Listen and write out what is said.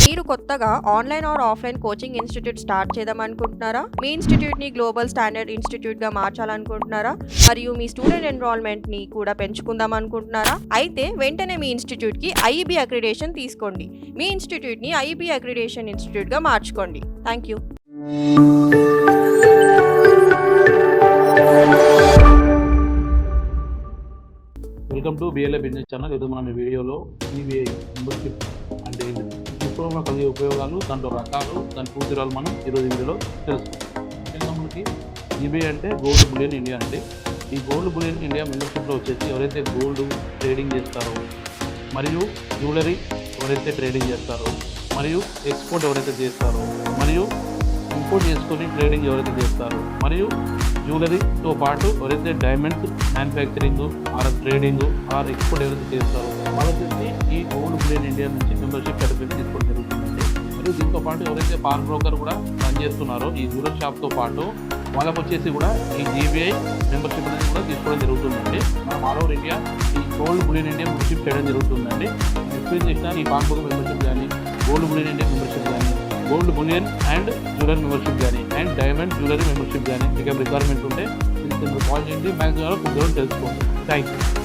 మీరు కొత్తగా online or offline coaching institute start చేద్దామనుకుంటున్నారా? మీ ఇన్‌స్టిట్యూట్‌ని గ్లోబల్ స్టాండర్డ్ ఇన్‌స్టిట్యూట్‌గా మార్చాలనుకుంటున్నారా? మరియు మీ స్టూడెంట్ ఎన్రోల్‌మెంట్‌ని కూడా పెంచుకుందామనుకుంటున్నారా? అయితే వెంటనే మీ ఇన్‌స్టిట్యూట్‌కి ఐఈబీ అక్రిడిటేషన్ తీసుకోండి. మీ ఇన్‌స్టిట్యూట్‌ని ఐఈబీ అక్రిడిటేషన్ ఇన్‌స్టిట్యూట్‌గా మార్చుకోండి. Thank you. Welcome to BLA business channel. ఈరోజు మనం ఈ వీడియోలో ఈబీఐ మెంబర్షిప్ అంటే ఏంటి, ఇప్పుడు కలిగే ఉపయోగాలు, దాంట్లో రకాలు, దాని పూర్తి వివరాలు మనం ఈరోజు వీడియోలో తెలుసుకుంటాం. ముఖ్యంగా మనకి ఈబీఐ అంటే గోల్డ్ బులియన్ ఇండియా అంటే, ఈ గోల్డ్ బులియన్ ఇండియా మెంబర్షిప్లో వచ్చేసి ఎవరైతే గోల్డ్ ట్రేడింగ్ చేస్తారో, మరియు జ్యువెలరీ ఎవరైతే ట్రేడింగ్ చేస్తారో, మరియు ఎక్స్పోర్ట్ ఎవరైతే చేస్తారో, మరియు ఇంపోర్ట్ చేసుకొని ట్రేడింగ్ ఎవరైతే చేస్తారో, మరియు జ్యువెలరీతో పాటు ఎవరైతే diamonds manufacturing or trading are export ఎవరైతే చేస్తారో వాళ్ళకి ఈ గోల్డ్ బులియన్ ఇండియా నుంచి మెంబర్షిప్ సర్టిఫికేట్ తీసుకోవడం జరుగుతుందండి. మరియు దీంతో పాటు ఎవరైతే పాన్ బ్రోకర్ కూడా రన్ చేస్తున్నారో ఈ జ్యువెలరీ షాప్తో పాటు వాళ్ళకి వచ్చేసి కూడా ఈ జీబీఐ మెంబర్షిప్ అనేది కూడా తీసుకోవడం జరుగుతుందండి. మనం ఆల్ ఓవర్ ఇండియా ఈ గోల్డ్ బులియన్ ఇండియా మెంబర్షిప్ చేయడం జరుగుతుందండి. ఎక్స్ప్లెయిన్ చేసిన ఈ పాన్ బ్రోకర్ మెంబర్షిప్ కానీ, గోల్డ్ బులియన్ ఇండియా మెంబర్షిప్ కానీ, gold bullion and jewellery membership కానీ, అండ్ డైమండ్ జ్యువెలరీ మెంబర్షిప్ కానీ మీకు రిక్వైర్మెంట్ ఉంటే కాల్ చేయండి. బ్యాంక్ ద్వారా తెలుసుకోండి. Thank you.